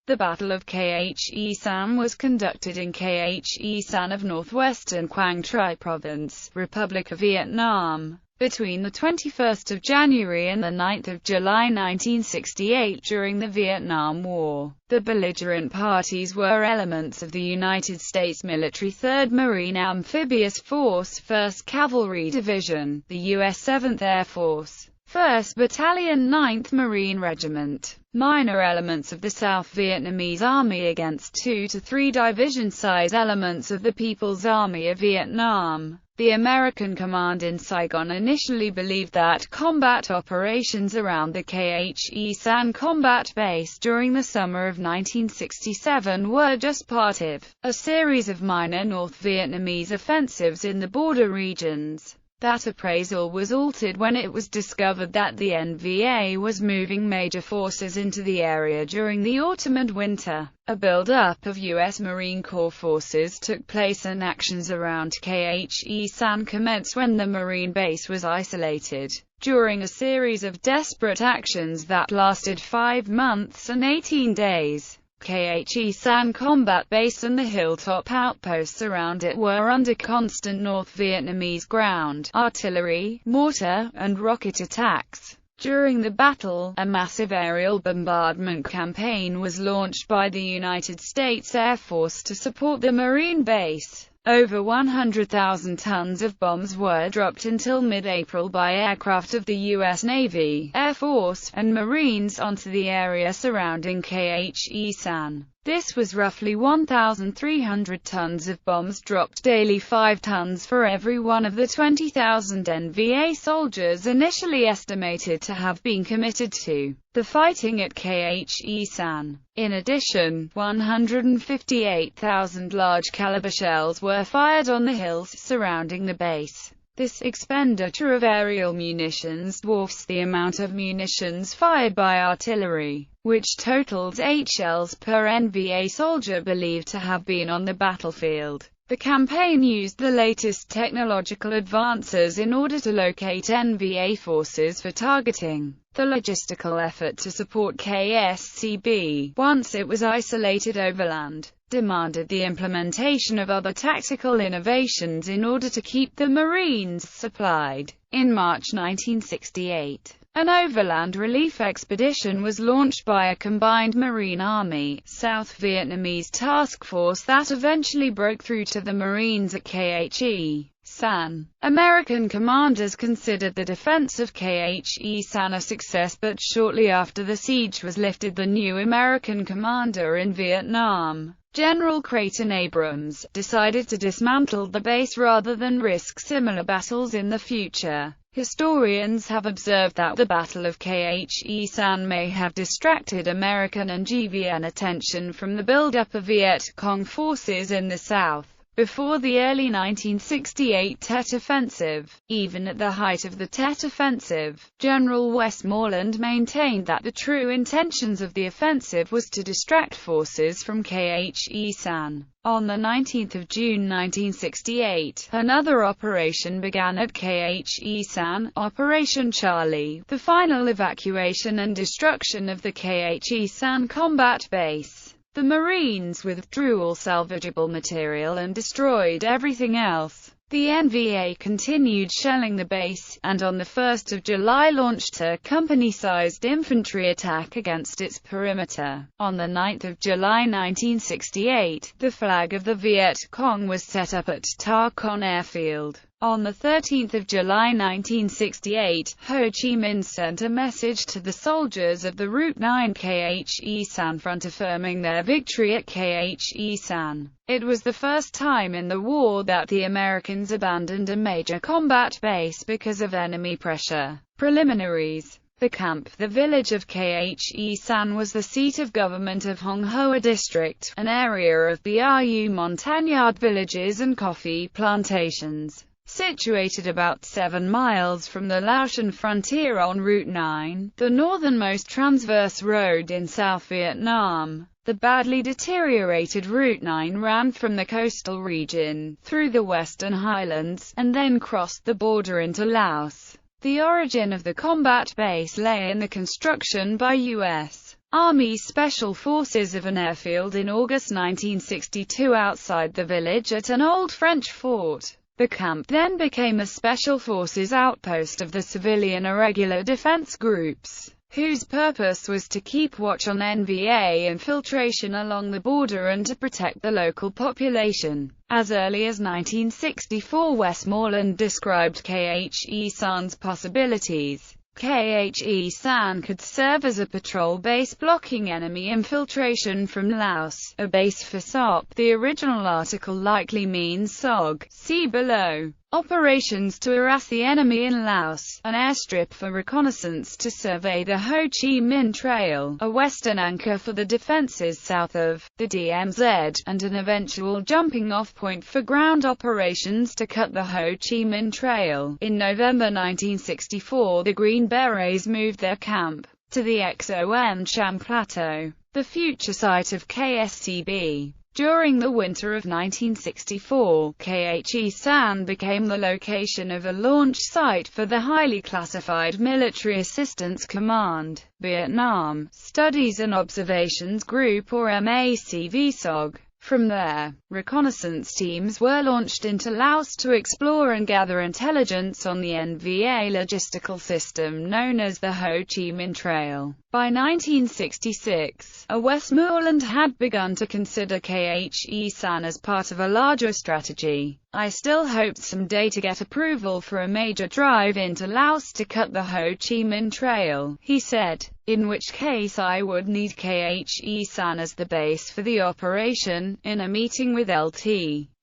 The Battle of Khe Sanh was conducted in Khe Sanh of northwestern Quang Tri Province, Republic of Vietnam, between the 21st of January and the 9th of July 1968 during the Vietnam War. The belligerent parties were elements of the United States military 3rd Marine Amphibious Force, 1st Cavalry Division, the U.S. 7th Air Force, 1st Battalion, 9th Marine Regiment, minor elements of the South Vietnamese Army against 2 to 3 division-size elements of the People's Army of Vietnam. The American command in Saigon initially believed that combat operations around the Khe Sanh combat base during the summer of 1967 were just part of a series of minor North Vietnamese offensives in the border regions. That appraisal was altered when it was discovered that the NVA was moving major forces into the area during the autumn and winter. A build-up of U.S. Marine Corps forces took place and actions around Khe Sanh commenced when the Marine base was isolated. During a series of desperate actions that lasted 5 months and 18 days, Khe Sanh combat base and the hilltop outposts around it were under constant North Vietnamese ground, artillery, mortar, and rocket attacks. During the battle, a massive aerial bombardment campaign was launched by the United States Air Force to support the Marine base. Over 100,000 tons of bombs were dropped until mid-April by aircraft of the U.S. Navy, Air Force, and Marines onto the area surrounding Khe Sanh. This was roughly 1,300 tons of bombs dropped daily, 5 tons for every one of the 20,000 NVA soldiers initially estimated to have been committed to the fighting at Khe Sanh. In addition, 158,000 large-caliber shells were fired on the hills surrounding the base. This expenditure of aerial munitions dwarfs the amount of munitions fired by artillery, which totaled 8 shells per NVA soldier believed to have been on the battlefield. The campaign used the latest technological advances in order to locate NVA forces for targeting. The logistical effort to support KSCB, once it was isolated overland, demanded the implementation of other tactical innovations in order to keep the Marines supplied. In March 1968, an overland relief expedition was launched by a combined Marine Army, South Vietnamese task force that eventually broke through to the Marines at Khe Sanh. American commanders considered the defense of Khe Sanh a success, but shortly after the siege was lifted, the new American commander in Vietnam, General Creighton Abrams, decided to dismantle the base rather than risk similar battles in the future. Historians have observed that the Battle of Khe Sanh may have distracted American and GVN attention from the buildup of Viet Cong forces in the South. Before the early 1968 Tet Offensive, even at the height of the Tet Offensive, General Westmoreland maintained that the true intentions of the offensive was to distract forces from Khe Sanh. On the 19th of June 1968, another operation began at Khe Sanh, Operation Charlie, the final evacuation and destruction of the Khe Sanh combat base. The Marines withdrew all salvageable material and destroyed everything else. The NVA continued shelling the base, and on the 1st of July launched a company-sized infantry attack against its perimeter. On the 9th of July 1968, the flag of the Viet Cong was set up at Ta Con Airfield. On the 13th of July 1968, Ho Chi Minh sent a message to the soldiers of the Route 9 Khe Sanh front affirming their victory at Khe Sanh. It was the first time in the war that the Americans abandoned a major combat base because of enemy pressure. Preliminaries the Camp. The village of Khe Sanh was the seat of government of Hong Hoa District, an area of Biau Montagnard villages and coffee plantations. Situated about 7 miles from the Laotian frontier on Route 9, the northernmost transverse road in South Vietnam, the badly deteriorated Route 9 ran from the coastal region, through the western highlands, and then crossed the border into Laos. The origin of the combat base lay in the construction by U.S. Army Special Forces of an airfield in August 1962 outside the village at an old French fort. The camp then became a Special Forces outpost of the civilian irregular defense groups, whose purpose was to keep watch on NVA infiltration along the border and to protect the local population. As early as 1964, Westmoreland described Khe Sanh Possibilities. Khe Sanh could serve as a patrol base blocking enemy infiltration from Laos, a base for SOP. The original article likely means SOG. See below. Operations to harass the enemy in Laos, an airstrip for reconnaissance to survey the Ho Chi Minh Trail, a western anchor for the defenses south of the DMZ, and an eventual jumping-off point for ground operations to cut the Ho Chi Minh Trail. In November 1964, the Green Berets moved their camp to the XOM Cham Plateau, the future site of KSCB. During the winter of 1964, Khe Sanh became the location of a launch site for the highly classified Military Assistance Command, Vietnam, Studies and Observations Group or MACVSOG. From there, reconnaissance teams were launched into Laos to explore and gather intelligence on the NVA logistical system known as the Ho Chi Minh Trail. By 1966, Westmoreland had begun to consider Khe Sanh as part of a larger strategy. I still hoped someday to get approval for a major drive into Laos to cut the Ho Chi Minh Trail, he said, in which case I would need Khe Sanh as the base for the operation. In a meeting with Lt.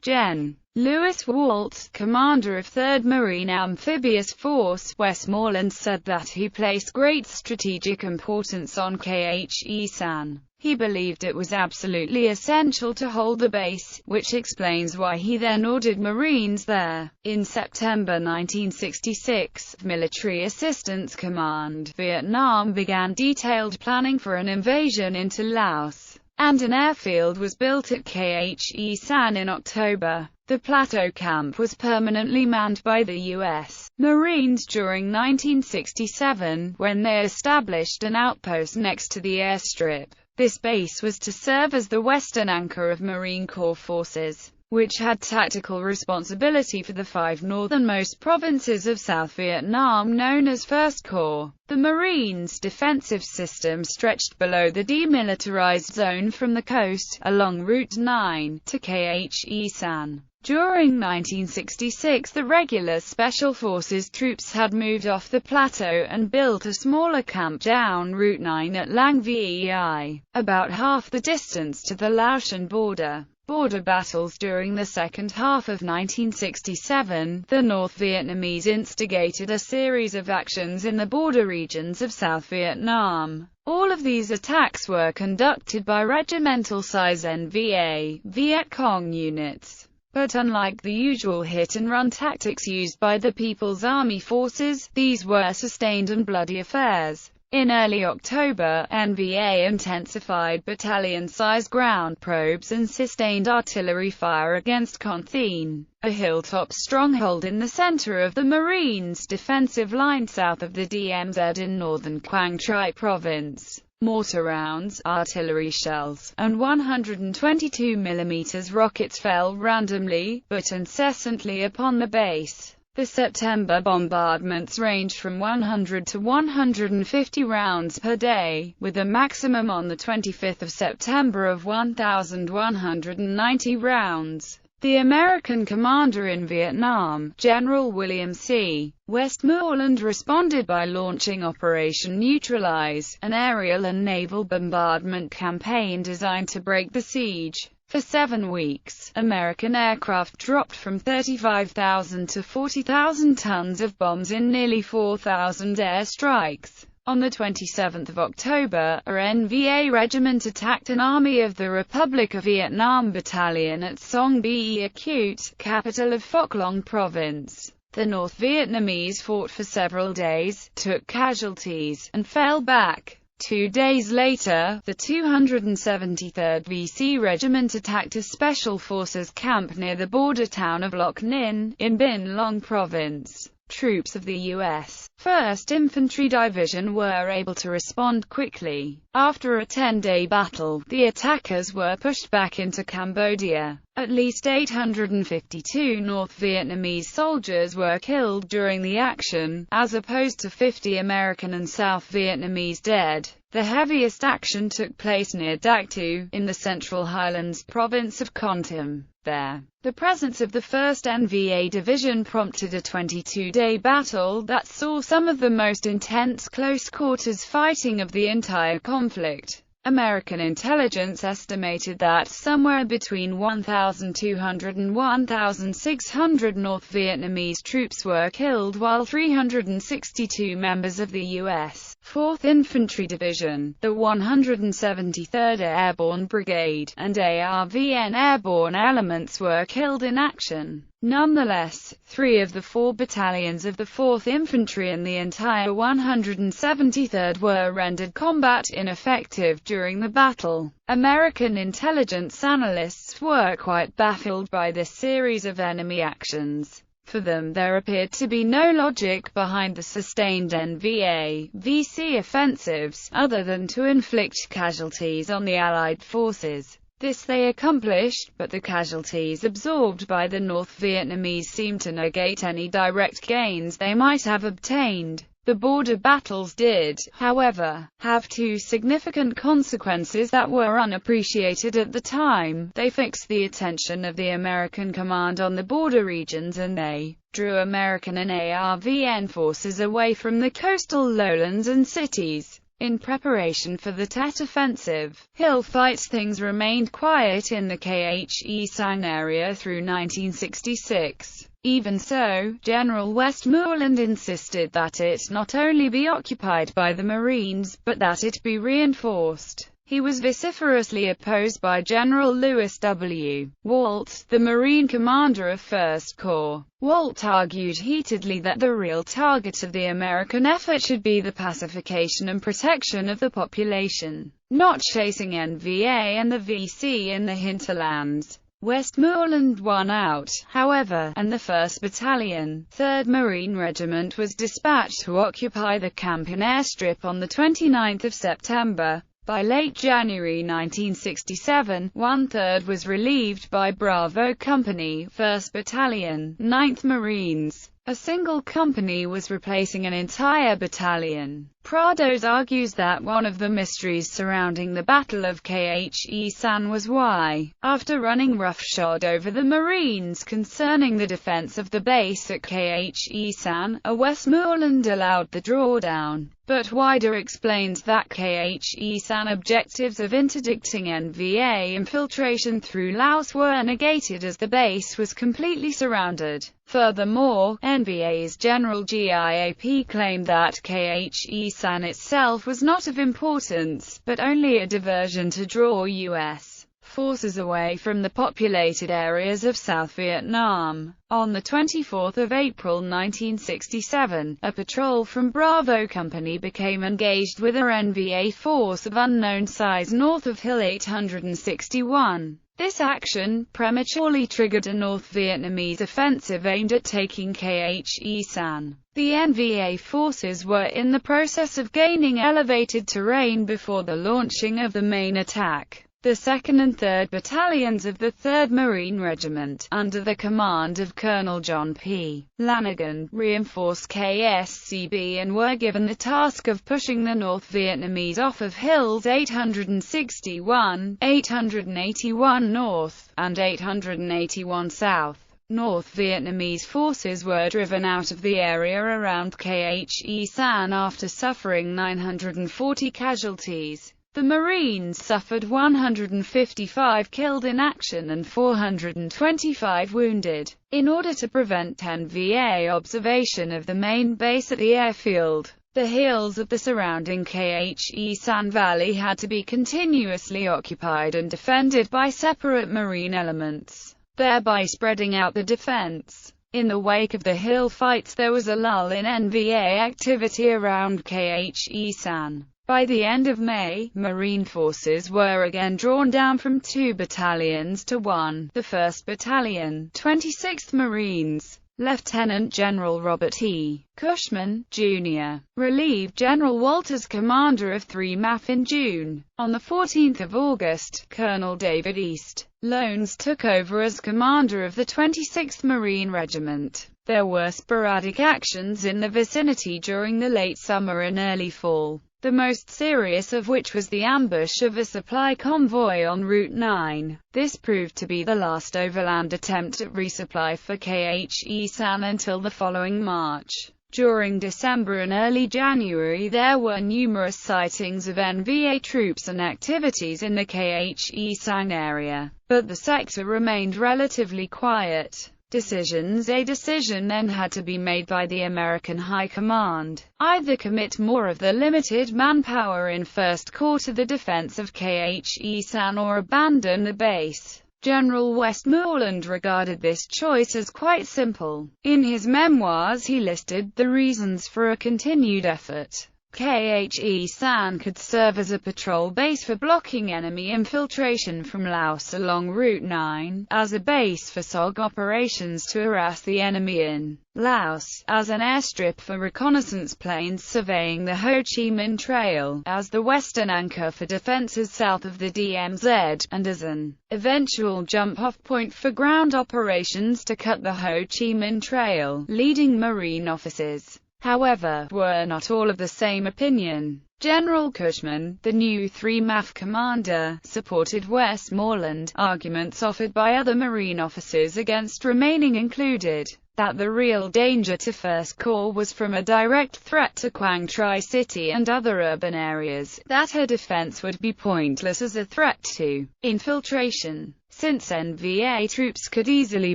Gen. Lewis Waltz, commander of 3rd Marine Amphibious Force, Westmoreland said that he placed great strategic importance on Khe Sanh. He believed it was absolutely essential to hold the base, which explains why he then ordered Marines there. In September 1966, Military Assistance Command, Vietnam began detailed planning for an invasion into Laos, and an airfield was built at Khe Sanh in October. The plateau camp was permanently manned by the U.S. Marines during 1967, when they established an outpost next to the airstrip. This base was to serve as the western anchor of Marine Corps forces, which had tactical responsibility for the 5 northernmost provinces of South Vietnam known as First Corps. The Marines' defensive system stretched below the demilitarized zone from the coast, along Route 9, to Khe Sanh. During 1966, the regular Special Forces troops had moved off the plateau and built a smaller camp down Route 9 at Lang Vei, about half the distance to the Laotian border. Border battles during the second half of 1967, the North Vietnamese instigated a series of actions in the border regions of South Vietnam. All of these attacks were conducted by regimental-size NVA, Viet Cong units. But unlike the usual hit-and-run tactics used by the People's Army forces, these were sustained and bloody affairs. In early October, NVA intensified battalion-sized ground probes and sustained artillery fire against Con Thien, a hilltop stronghold in the center of the Marines' defensive line south of the DMZ in northern Quang Tri province. Mortar rounds, artillery shells, and 122 mm rockets fell randomly, but incessantly upon the base. The September bombardments ranged from 100 to 150 rounds per day, with a maximum on the 25th of September of 1,190 rounds. The American commander in Vietnam, General William C. Westmoreland, responded by launching Operation Neutralize, an aerial and naval bombardment campaign designed to break the siege. For 7 weeks, American aircraft dropped from 35,000 to 40,000 tons of bombs in nearly 4,000 airstrikes. On the 27th of October, a NVA regiment attacked an Army of the Republic of Vietnam battalion at Song Be Acute, capital of Phoc Long Province. The North Vietnamese fought for several days, took casualties, and fell back. 2 days later, the 273rd VC Regiment attacked a Special Forces camp near the border town of Loc Ninh, in Bin Long Province. troops of the U.S. 1st Infantry Division were able to respond quickly. After a 10-day battle, the attackers were pushed back into Cambodia. At least 852 North Vietnamese soldiers were killed during the action, as opposed to 50 American and South Vietnamese dead. The heaviest action took place near Dak Tu, in the Central Highlands province of Kon Tum. There, the presence of the 1st NVA Division prompted a 22-day battle that saw some of the most intense close-quarters fighting of the entire conflict. American intelligence estimated that somewhere between 1,200 and 1,600 North Vietnamese troops were killed, while 362 members of the U.S. 4th Infantry Division, the 173rd Airborne Brigade, and ARVN airborne elements were killed in action. Nonetheless, 3 of the 4 battalions of the 4th Infantry and the entire 173rd were rendered combat ineffective during the battle. American intelligence analysts were quite baffled by this series of enemy actions. For them, there appeared to be no logic behind the sustained NVA-VC offensives, other than to inflict casualties on the Allied forces. This they accomplished, but the casualties absorbed by the North Vietnamese seemed to negate any direct gains they might have obtained. The border battles did, however, have 2 significant consequences that were unappreciated at the time. They fixed the attention of the American command on the border regions, and they drew American and ARVN forces away from the coastal lowlands and cities. In preparation for the Tet Offensive hill fights, things remained quiet in the Khe Sanh area through 1966. Even so, General Westmoreland insisted that it not only be occupied by the Marines, but that it be reinforced. He was vociferously opposed by General Lewis W. Walt, the Marine commander of 1st Corps. Walt argued heatedly that the real target of the American effort should be the pacification and protection of the population, not chasing NVA and the VC in the hinterlands. Westmoreland won out, however, and the 1st Battalion, 3rd Marine Regiment was dispatched to occupy the camp and airstrip on 29 September. By late January 1967, 1/3 was relieved by Bravo Company, 1st Battalion, 9th Marines. A single company was replacing an entire battalion. Prados argues that one of the mysteries surrounding the Battle of Khe Sanh was why, after running roughshod over the Marines concerning the defense of the base at Khe Sanh, Westmoreland allowed the drawdown. But Wider explains that Khe Sanh objectives of interdicting NVA infiltration through Laos were negated as the base was completely surrounded. Furthermore, NVA's General GIAP claimed that Khe Sanh itself was not of importance, but only a diversion to draw U.S. forces away from the populated areas of South Vietnam. On 24 April 1967, a patrol from Bravo Company became engaged with a NVA force of unknown size north of Hill 861. This action prematurely triggered a North Vietnamese offensive aimed at taking Khe Sanh. The NVA forces were in the process of gaining elevated terrain before the launching of the main attack. The 2nd and 3rd Battalions of the 3rd Marine Regiment, under the command of Colonel John P. Lanigan, reinforced KSCB and were given the task of pushing the North Vietnamese off of Hills 861, 881 North, and 881 South. North Vietnamese forces were driven out of the area around Khe Sanh after suffering 940 casualties. The Marines suffered 155 killed in action and 425 wounded. In order to prevent NVA observation of the main base at the airfield, the hills of the surrounding Khe Sanh Valley had to be continuously occupied and defended by separate Marine elements, thereby spreading out the defense. In the wake of the hill fights, there was a lull in NVA activity around Khe Sanh. By the end of May, Marine forces were again drawn down from 2 battalions to 1, the 1st Battalion, 26th Marines. Lieutenant General Robert E. Cushman, Jr., relieved General Walter's commander of 3 MAF in June. On 14 August, Colonel David East Lones took over as commander of the 26th Marine Regiment. There were sporadic actions in the vicinity during the late summer and early fall, the most serious of which was the ambush of a supply convoy on Route 9. This proved to be the last overland attempt at resupply for Khe Sanh until the following March. During December and early January there were numerous sightings of NVA troops and activities in the Khe Sanh area, but the sector remained relatively quiet. A decision then had to be made by the American High Command. Either commit more of the limited manpower in First Corps to the defense of Khe Sanh or abandon the base. General Westmoreland regarded this choice as quite simple. In his memoirs he listed the reasons for a continued effort. Khe Sanh could serve as a patrol base for blocking enemy infiltration from Laos along Route 9, as a base for SOG operations to harass the enemy in Laos, as an airstrip for reconnaissance planes surveying the Ho Chi Minh Trail, as the western anchor for defenses south of the DMZ, and as an eventual jump-off point for ground operations to cut the Ho Chi Minh Trail. Leading Marine officers, however, were not all of the same opinion. General Cushman, the new 3 MAF commander, supported Westmoreland. Arguments offered by other Marine officers against remaining included that the real danger to First Corps was from a direct threat to Quang Tri-City and other urban areas, that her defense would be pointless as a threat to infiltration, since NVA troops could easily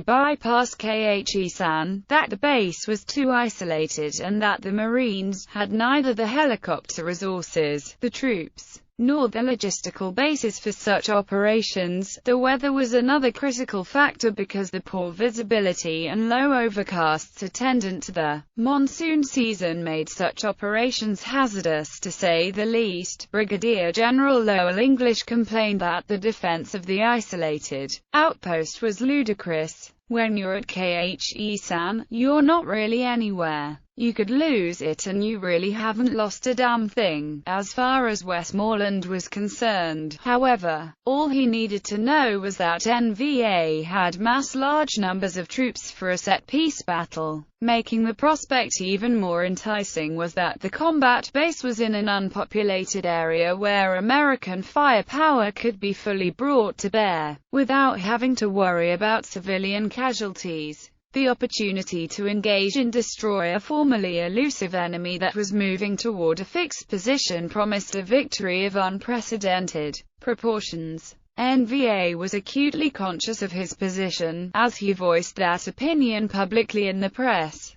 bypass Khe Sanh, that the base was too isolated and that the Marines had neither the helicopter resources, the troops, nor the logistical basis for such operations. The weather was another critical factor because the poor visibility and low overcasts attendant to the monsoon season made such operations hazardous to say the least. Brigadier General Lowell English complained that the defense of the isolated outpost was ludicrous. When you're at Khe Sanh, you're not really anywhere. You could lose it and you really haven't lost a damn thing, as far as Westmoreland was concerned. However, all he needed to know was that NVA had massed large numbers of troops for a set-piece battle. Making the prospect even more enticing was that the combat base was in an unpopulated area where American firepower could be fully brought to bear, without having to worry about civilian casualties. The opportunity to engage and destroy a formerly elusive enemy that was moving toward a fixed position promised a victory of unprecedented proportions. NVA was acutely conscious of his position, as he voiced that opinion publicly in the press.